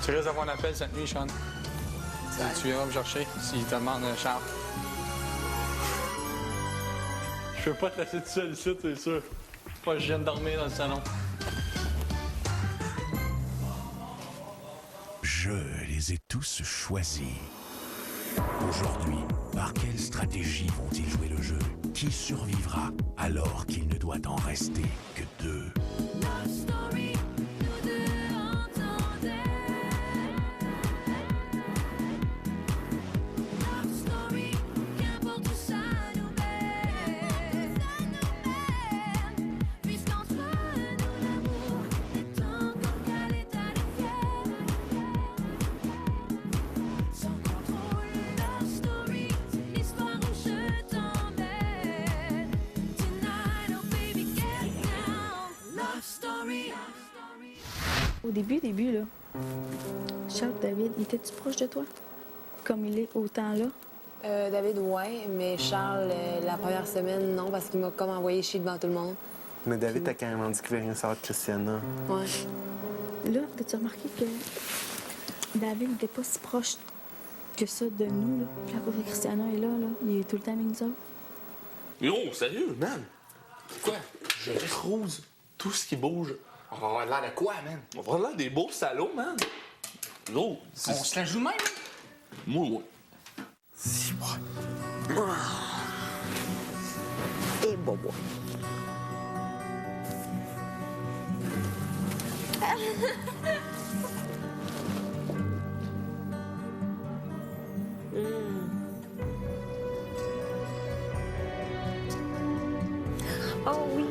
Tu risques d'avoir un appel cette nuit, Sean. Tu viendras me chercher s'il te demande Charles. Je peux pas te laisser tout seul ici, c'est sûr. Pas que je viens de dormir dans le salon. Je les ai tous choisis. Aujourd'hui, par quelle stratégie vont-ils jouer le jeu? Qui survivra alors qu'il ne doit en rester que deux? Au début, là, Charles David, était-tu proche de toi? Comme il est autant là? David, ouais, mais Charles, la première semaine, non, parce qu'il m'a comme envoyé chier devant tout le monde. Mais David t'a carrément dit qu'il voulait rien savoir de Christiana. Ouais. Là, as-tu remarqué que David n'était pas si proche que ça de nous, là? Puis à cause que Christiana est là, il est tout le temps avec nous autres. Yo, sérieux, man? Quoi? Je crouse tout ce qui bouge. On va avoir l'air de quoi, man? On va avoir l'air des beaux salauds, man. Yo, On se la joue de même? Moi, ouais. Si, moi. Et bobo. Oh oui.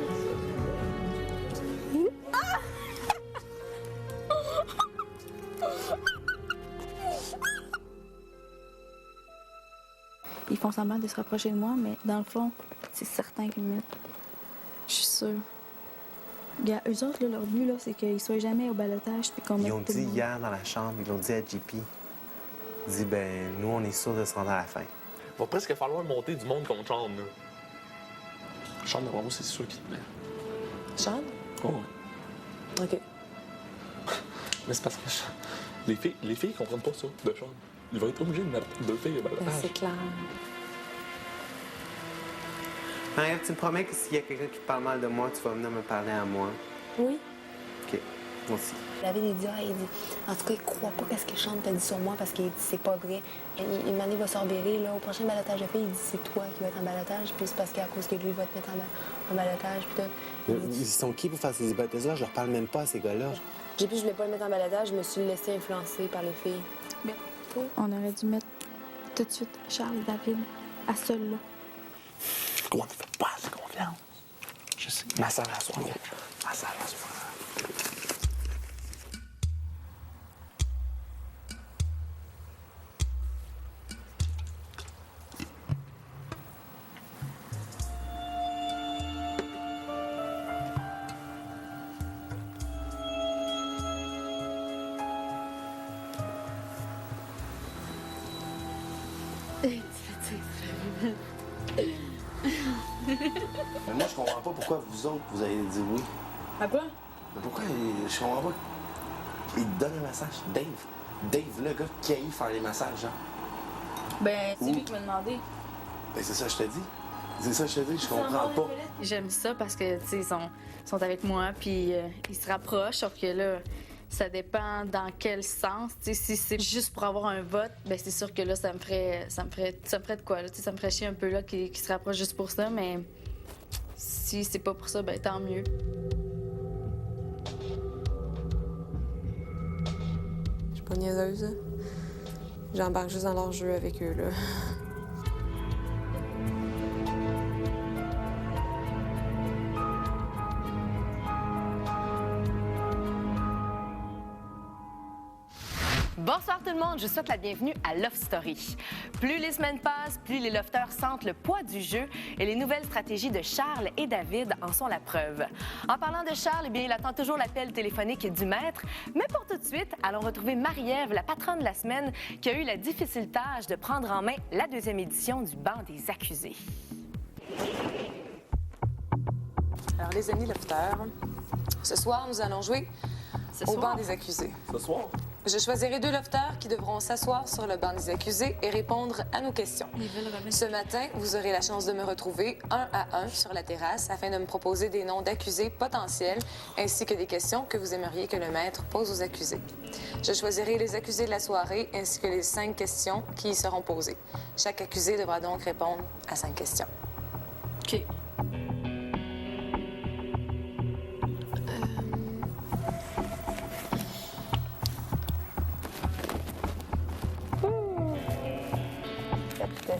Ils font semblant de se rapprocher de moi, mais dans le fond, c'est certain qu'ils me mettent. Je suis sûre. Gars, eux autres, là, leur but, là, c'est qu'ils soient jamais au balotage puis qu'on mette Ils ont tout le dit monde. hier dans la chambre, ils l'ont dit à JP. Ils dit, ben, nous, on est sûrs de se rendre à la fin. Va presque falloir monter du monde contre Sean, là. Sean, vraiment, c'est sûr qu'il te plaît. Charles? Oh, ouais. OK. Mais c'est parce que les filles comprennent pas ça de Sean. Il va être obligé de mettre deux filles au Ben, balotage. c'est clair. Marie-Ève, tu me promets que s'il y a quelqu'un qui parle mal de moi, tu vas venir me parler à moi. Oui. OK. Moi aussi. David, il dit, en tout cas, il croit pas qu'est-ce que Sean t'a dit sur moi parce qu'il dit c'est pas vrai. Il m'a dit, il va s'emberrer, là, au prochain balotage de filles, il dit c'est toi qui vas être en balotage, puis c'est parce qu'à cause que lui, il va te mettre en balotage, puis tout. Ils sont qui pour faire ces hypothèses-là? Je leur parle même pas à ces gars-là. J'ai plus, je voulais pas le mettre en balotage, je me suis laissée influencer par les filles. Bien. On aurait dû mettre tout de suite Charles et David à seul là. Comment tu fais pas assez confiance? Je sais. Ma sœur à soir. Ma sœur à soir. Mais moi, je comprends pas pourquoi vous autres, vous avez dit oui. À quoi? Mais pourquoi je comprends pas. Il te donne un massage. Dave, le gars qui aille faire les massages, genre. Ben, c'est lui qui m'a demandé. Ben, c'est ça que je te dis. C'est ça que je te dis, je comprends pas. J'aime ça parce que, tu sais, ils sont avec moi, puis ils se rapprochent, sauf que là, ça dépend dans quel sens. Tu sais, si c'est juste pour avoir un vote, ben c'est sûr que là, ça me ferait de quoi, là? Tu sais, ça me ferait chier un peu, là, qu'ils se rapprochent juste pour ça, mais si c'est pas pour ça, ben tant mieux. Je suis pas niaiseuse, là. J'embarque juste dans leur jeu avec eux, là. Bonsoir tout le monde, je vous souhaite la bienvenue à Love Story. Plus les semaines passent, plus les lofters sentent le poids du jeu et les nouvelles stratégies de Charles et David en sont la preuve. En parlant de Charles, eh bien, il attend toujours l'appel téléphonique du maître, mais pour tout de suite, allons retrouver Marie-Ève, la patronne de la semaine, qui a eu la difficile tâche de prendre en main la deuxième édition du banc des accusés. Alors, les amis lofters, ce soir, nous allons jouer ce Au soir. banc des accusés. Ce soir? Je choisirai 2 lofteurs qui devront s'asseoir sur le banc des accusés et répondre à nos questions. Ils veulent remettre- Ce matin, vous aurez la chance de me retrouver 1 à 1 sur la terrasse afin de me proposer des noms d'accusés potentiels ainsi que des questions que vous aimeriez que le maître pose aux accusés. Je choisirai les accusés de la soirée ainsi que les 5 questions qui y seront posées. Chaque accusé devra donc répondre à 5 questions. OK.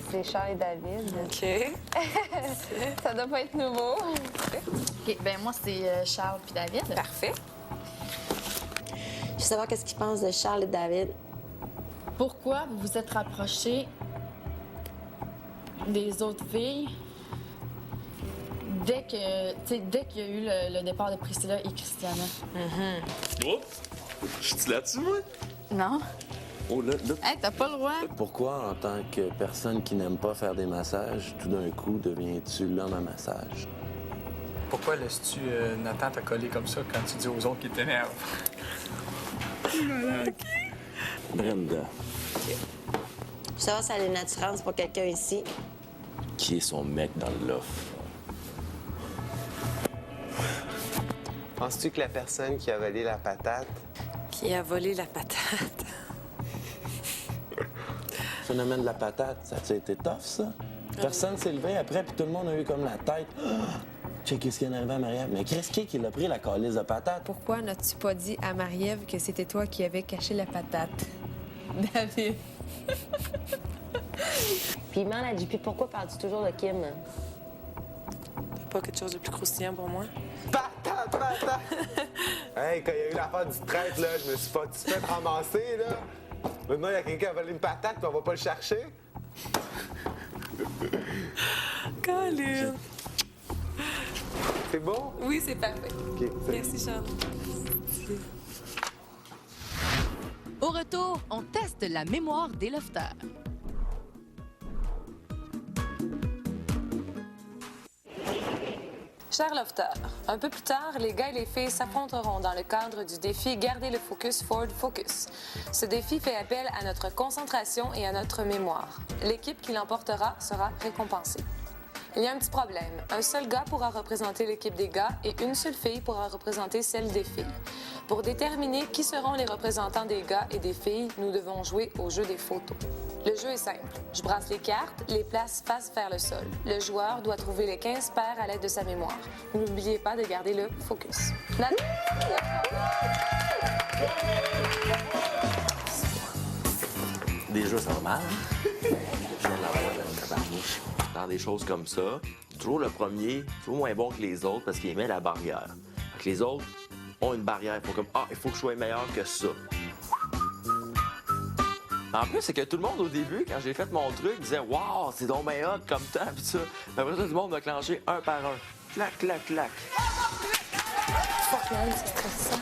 C'est Charles et David. OK. Ça doit pas être nouveau. OK, ben moi, c'est Charles puis David. Parfait. Je veux savoir qu'est-ce qu'ils pensent de Charles et David. Pourquoi vous vous êtes rapprochés des autres filles dès qu'il y a eu le départ de Priscilla et Christiana? Oh! Je suis là-dessus, moi? Non? Oh, là, Hey, t'as pas le droit. pourquoi, en tant que personne qui n'aime pas faire des massages, tout d'un coup, deviens-tu l'homme à massage? Pourquoi laisses-tu Nathan te coller comme ça quand tu dis aux autres qu'ils t'énervent? Brenda, Je veux savoir si elle a une attirance pour quelqu'un ici. qui est son mec dans le loft? Penses-tu que la personne qui a volé la patate, Qui a volé la patate? Le phénomène de la patate, ça a été tough, ça? Personne s'est levé après, puis tout le monde a eu comme la tête. Check ce qui est arrivé à Marie-Ève. Mais Chris, qui l'a pris, la calice de patate? Pourquoi n'as-tu pas dit à Marie-Ève que c'était toi qui avais caché la patate? David. Puis il demande à JP pourquoi parles-tu toujours de Kim? T'as pas quelque chose de plus croustillant pour moi? patate! Hey, quand il y a eu l'affaire du traître, là, je me suis pas fait ramasser, là. Maintenant, il y a quelqu'un qui a volé une patate, puis on va pas le chercher. Colin! C'est bon? Oui, c'est parfait. OK, salut. Merci, Charles. Au retour, on teste la mémoire des lofteurs. Chers lofteurs, un peu plus tard, les gars et les filles s'affronteront dans le cadre du défi Garder le focus Ford Focus. Ce défi fait appel à notre concentration et à notre mémoire. L'équipe qui l'emportera sera récompensée. Il y a un petit problème. Un seul gars pourra représenter l'équipe des gars et une seule fille pourra représenter celle des filles. Pour déterminer qui seront les représentants des gars et des filles, nous devons jouer au jeu des photos. Le jeu est simple. Je brasse les cartes, les place face vers le sol. Le joueur doit trouver les 15 paires à l'aide de sa mémoire. N'oubliez pas de garder le focus. Nathan? Déjà, ça va mal. Je viens de l'avoir dans la barniche. Dans des choses comme ça, toujours le premier, toujours moins bon que les autres parce qu'il met la barrière. Fait que les autres ont une barrière. Il faut comme, il faut que je sois meilleur que ça. En plus, c'est que tout le monde, au début, quand j'ai fait mon truc, disait « Wow, c'est donc bien hot comme temps! » Puis ça. Mais après ça, tout le monde m'a clenché un par un. Clac, clac, clac. Fuck, man, c'est stressant.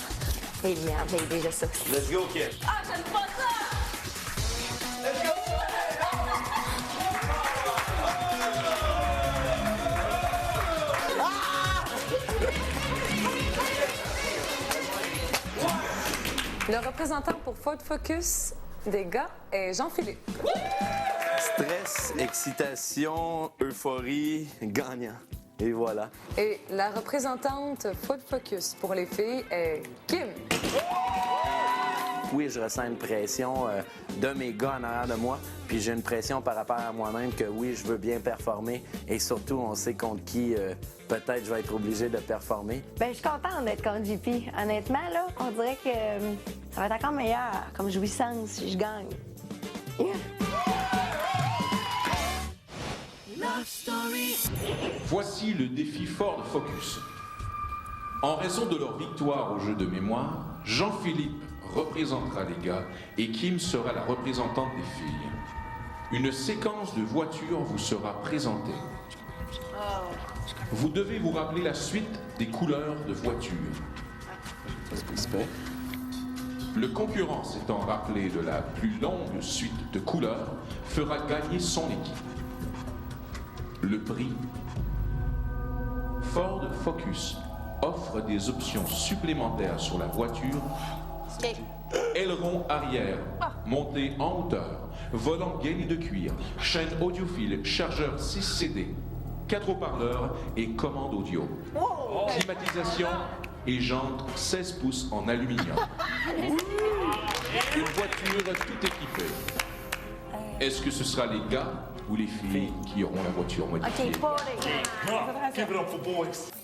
Hey, merde, hey, déjà ça. Let's go, kid! Le représentant pour Ford Focus des gars est Jean-Philippe. Stress, excitation, euphorie, gagnant. Et voilà. Et la représentante Ford Focus pour les filles est Kim. Oui, je ressens une pression de mes gars en arrière de moi, puis j'ai une pression par rapport à moi-même que oui, je veux bien performer et surtout, on sait contre qui peut-être je vais être obligé de performer. Ben, je suis contente d'être contre JP. Honnêtement, là, on dirait que ça va être encore meilleur comme jouissance si je gagne. Yeah. Voici le défi Ford Focus. En raison de leur victoire au jeu de mémoire, Jean-Philippe représentera les gars et Kim sera la représentante des filles. Une séquence de voitures vous sera présentée. Vous devez vous rappeler la suite des couleurs de voitures. Le concurrent s'étant rappelé de la plus longue suite de couleurs fera gagner son équipe. Le prix Ford Focus offre des options supplémentaires sur la voiture. Aileron arrière, montée en hauteur, volant gainé de cuir, chaîne audiophile, chargeur 6 CD, 4 haut-parleurs et commande audio. Climatisation et jantes 16 pouces en aluminium. Une voiture tout équipée. Est-ce que ce sera les gars ou les filles qui auront la voiture modifiée? OK, pas les gars.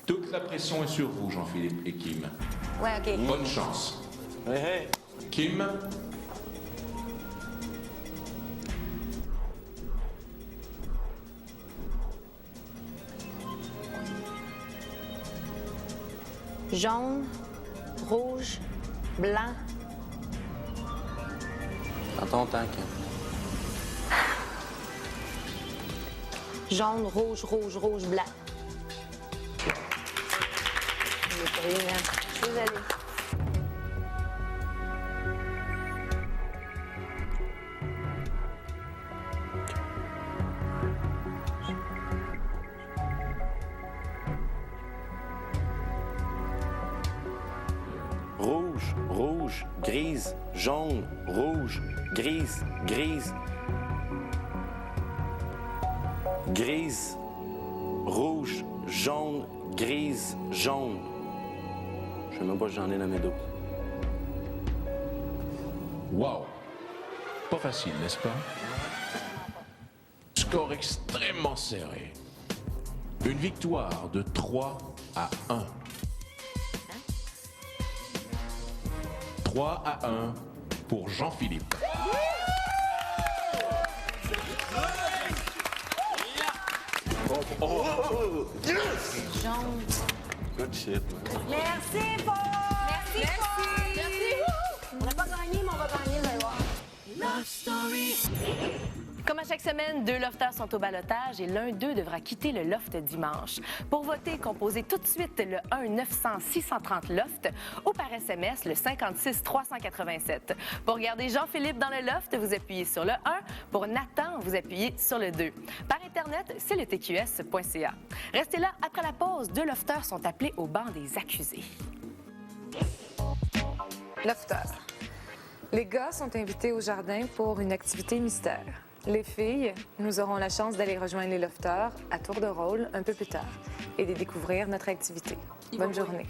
Toute la pression est sur vous, Jean-Philippe et Kim. Ouais, OK. Bonne chance. Kim, Jaune, rouge, blanc. Dans ton temps, Kim. Jaune, rouge, rouge, rouge, blanc. J'ai pas eu, hein. Je suis désolée. Rouge, rouge, grise, jaune, rouge, grise, grise. Grise, rouge, jaune, grise, jaune. Je sais même pas si j'en ai dans mes dos. wow! Pas facile, n'est-ce pas? Score extrêmement serré. Une victoire de 3 à 1. 3 à 1 pour Jean-Philippe. Jaune. Good shit. Merci, Paul! Merci, Paul! Merci! On n'a pas gagné, mais on va gagner, vous allez voir. Comme à chaque semaine, 2 lofters sont au ballottage et l'un d'eux devra quitter le loft dimanche. Pour voter, composez tout de suite le 1-900-630-LOFT ou par SMS le 56-387. Pour garder Jean-Philippe dans le loft, vous appuyez sur le 1. Pour Nathan, vous appuyez sur le 2. Par Internet, c'est le tqs.ca. Restez là, après la pause, 2 lofters sont appelés au banc des accusés. Lofters. Les gars sont invités au jardin pour une activité mystère. Les filles, nous aurons la chance d'aller rejoindre les lofters à tour de rôle un peu plus tard et de découvrir notre activité. Bonne journée.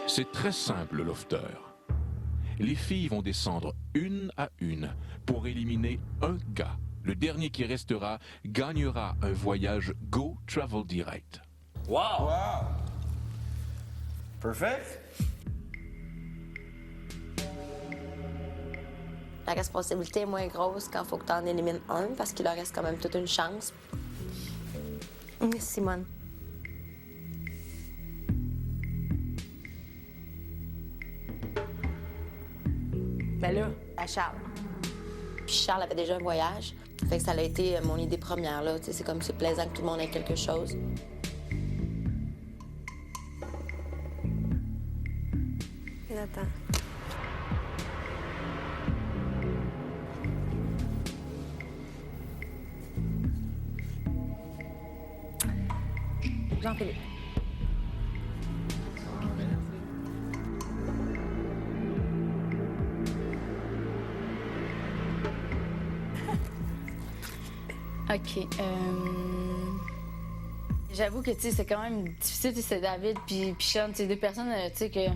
C'est très simple, lofter. Les filles vont descendre une à une pour éliminer un gars. Le dernier qui restera gagnera un voyage Go Travel Direct. Wow! Perfect! La responsabilité est moins grosse quand il faut que tu en élimines un, parce qu'il leur reste quand même toute une chance. Simone. Ben là, à Charles. Puis Charles avait déjà un voyage. Fait que ça a été mon idée première, là. C'est comme c'est plaisant que tout le monde ait quelque chose. Attends. Jean-Philippe. OK. J'avoue que, tu sais, c'est quand même difficile, tu sais, c'est David puis Sean, c'est 2 personnes, tu sais, que...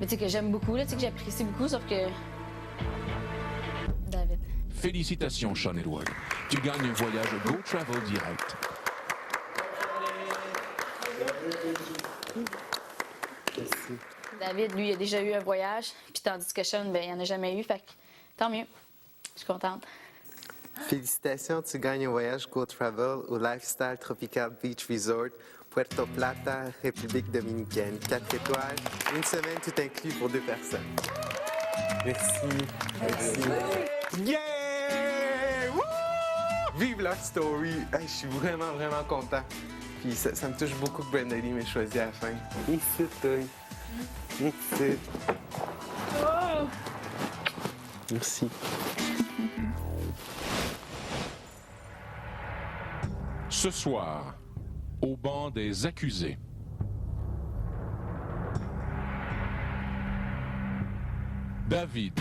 Mais tu sais, que j'aime beaucoup, là, tu sais, que j'apprécie beaucoup, sauf que... David. Félicitations, Sean Edward. Tu gagnes un voyage Go Travel Direct. David, lui, il a déjà eu un voyage, puis tandis que Sean, ben, il en a jamais eu, fait que tant mieux. Je suis contente. Félicitations, tu gagnes un voyage Go Travel au Lifestyle Tropical Beach Resort, Puerto Plata, République dominicaine. 4 étoiles, une semaine tout inclus pour 2 personnes. Merci. Yeah! Woo! Vive Love Story! Hey, je suis vraiment, vraiment content. Puis ça me touche beaucoup que Brenda Lee m'ait choisi à la fin. Ici, toi. Ici. Merci. Ce soir, au banc des accusés, David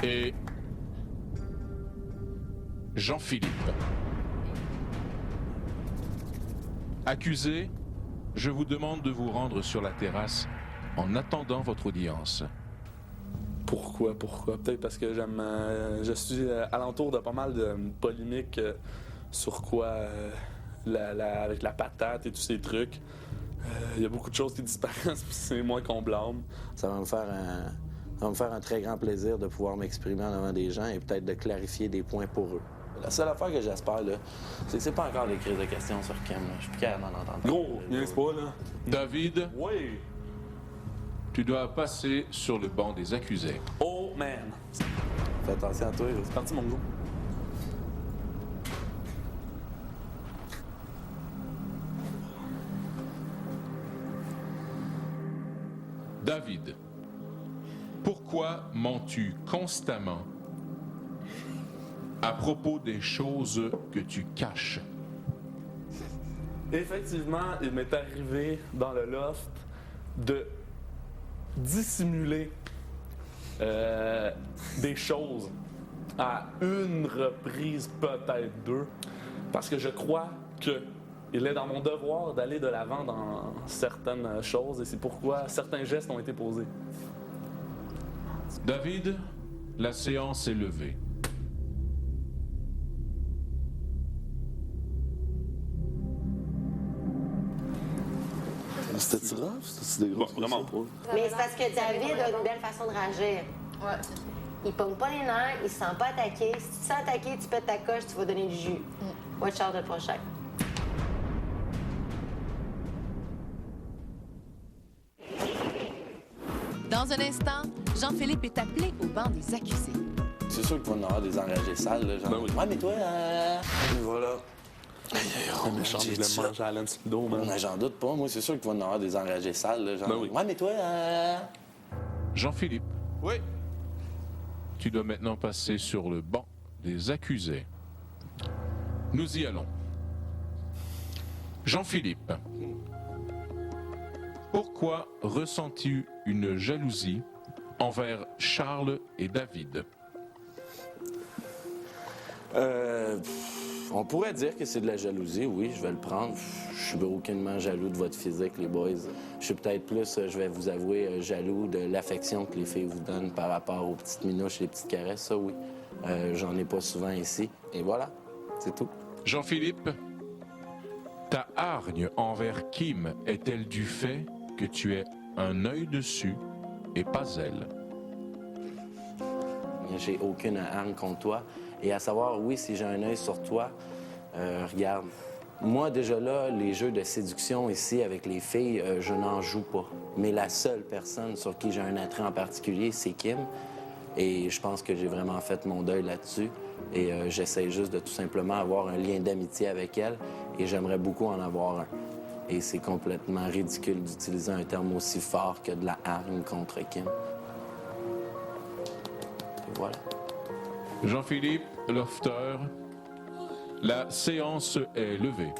et Jean-Philippe. Accusés, je vous demande de vous rendre sur la terrasse en attendant votre audience. Pourquoi? Peut-être parce que je suis alentour de pas mal de polémiques sur quoi, avec la patate et tous ces trucs. Il y a beaucoup de choses qui disparaissent, puis c'est moi qu'on blâme. Ça va me faire un très grand plaisir de pouvoir m'exprimer en avant des gens et peut-être de clarifier des points pour eux. La seule affaire que j'espère, là, c'est que c'est pas encore des crises de questions sur Kim. Là. Je suis plus capable d'en entendre. Gros, n'est-ce pas, là? David, Oui! tu dois passer sur le banc des accusés. Oh, man! Fais attention à toi. C'est parti, mon gros. David, pourquoi mens-tu constamment à propos des choses que tu caches? Effectivement, il m'est arrivé dans le loft de dissimuler des choses à une reprise, peut-être deux, parce que je crois qu'il est dans mon devoir d'aller de l'avant dans certaines choses et c'est pourquoi certains gestes ont été posés. David, la séance est levée. C'était-tu grave? C'était des grosses Vraiment questions? pas. Mais c'est parce que David a une belle façon de réagir. Ouais, c'est ça. Il pogne pas les nerfs, il se sent pas attaqué. Si tu te sens attaqué, tu pètes ta coche, tu vas donner du jus. Watch out le prochain. Dans un instant, Jean-Philippe est appelé au banc des accusés. C'est sûr qu'il va y en avoir des enragés sales, là, genre. Ben oui. Ouais, mais toi, Et voilà. Le méchant, je l'ai mangé à l'anse d'eau, man. Mais j'en doute pas. Moi, c'est sûr qu'il va y en avoir des enragés sales, là, genre. Ben oui. Ouais, mais toi, Jean-Philippe, Oui. tu dois maintenant passer sur le banc des accusés. Nous y allons. Jean-Philippe, pourquoi ressens-tu une jalousie envers Charles et David? On pourrait dire que c'est de la jalousie, oui, je vais le prendre. Je suis aucunement jaloux de votre physique, les boys. Je suis peut-être plus, je vais vous avouer, jaloux de l'affection que les filles vous donnent par rapport aux petites minouches et les petites caresses, ça oui. J'en ai pas souvent ici. Et voilà, c'est tout. Jean-Philippe, ta hargne envers Kim est-elle du fait que tu aies un œil dessus et pas elle? J'ai aucune hargne contre toi. Et à savoir, oui, si j'ai un œil sur toi, regarde, moi déjà là, les jeux de séduction ici avec les filles, je n'en joue pas. Mais la seule personne sur qui j'ai un attrait en particulier, c'est Kim. Et je pense que j'ai vraiment fait mon deuil là-dessus. Et j'essaie juste de tout simplement avoir un lien d'amitié avec elle. Et j'aimerais beaucoup en avoir un. Et c'est complètement ridicule d'utiliser un terme aussi fort que de la hargne contre Kim. Et voilà. Jean-Philippe Lofter, la séance est levée.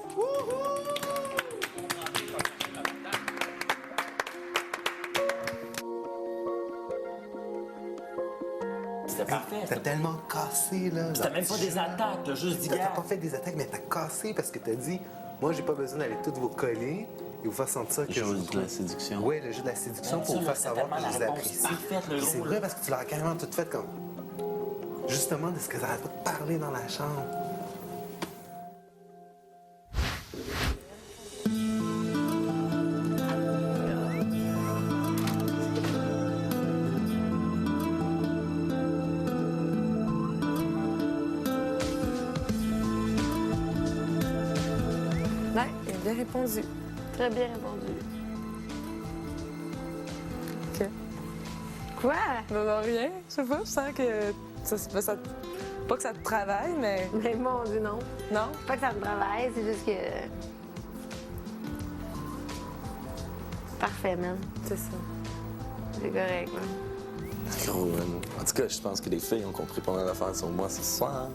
C'était parfait. T'as tellement cassé, là. C'était même pas des attaques, t'as juste dit T'as pas fait des attaques, mais t'as cassé parce que t'as dit, moi, j'ai pas besoin d'aller toutes vous coller et vous faire sentir que... Le jeu de la séduction. Oui, le jeu de la séduction pour vous faire savoir que je les apprécie. Puis c'est vrai parce que tu l'as carrément tout fait comme... Justement, de ce que t'arrêtes pas de parler dans la chambre. Ouais, il a bien répondu. Très bien répondu. OK. Quoi? Non, rien. Je sais pas, je sens que ça pas que ça te travaille, mais... Mais mon Dieu, non. Non? C'est pas que ça me travaille, c'est juste que... Parfait, man. C'est ça. C'est correct, man. Gros, man. En tout cas, je pense que les filles ont compris pas mal d'affaires sur moi ce soir.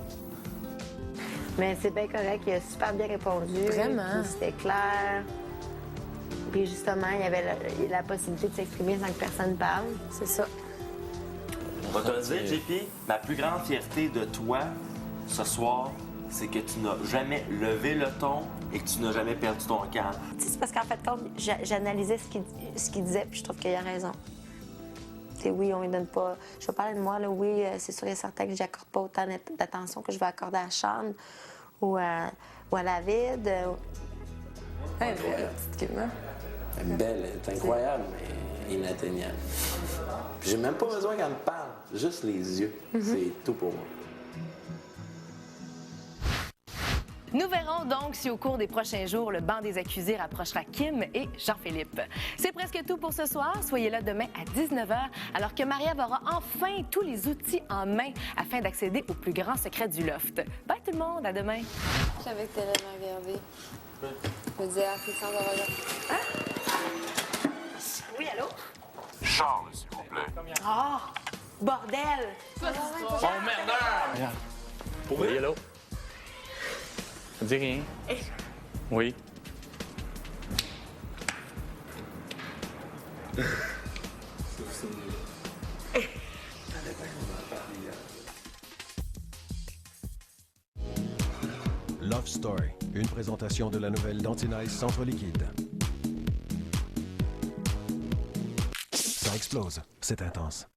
Mais c'est bien correct, il a super bien répondu. Vraiment? Puis c'était clair. Puis justement, il y avait la possibilité de s'exprimer sans que personne parle. C'est ça. On va te le dire, JP, ma plus grande fierté de toi, ce soir, c'est que tu n'as jamais levé le ton et que tu n'as jamais perdu ton calme. C'est parce qu'en fait, quand j'analysais ce qu'il disait, puis je trouve qu'il a raison. T'sais, oui, on lui donne pas... Je vais parler de moi, là. Oui, c'est sûr et certain que j'accorde pas autant d'attention que je vais accorder à Charles ou à David. Hey, belle, petite Kim, hein? Elle est belle, elle est incroyable, mais inatteignable. Puis j'ai même pas besoin qu'elle me parle, juste les yeux. C'est tout pour moi. Nous verrons donc si au cours des prochains jours, le banc des accusés rapprochera Kim et Jean-Philippe. C'est presque tout pour ce soir. Soyez là demain à 19h, alors que Marie-Ève aura enfin tous les outils en main afin d'accéder aux plus grands secrets du loft. Bye tout le monde, à demain. Je savais que t'allais me regarder. Je me disais, Christian va regarder. Oui, allô? Charles, s'il vous plaît. Oh! Bordel! Oh, merde! Pour vrai? Hello? Ça dit rien? Oui. Love Story, une présentation de la nouvelle Dantinize Centre Liquide. Ça explose, c'est intense.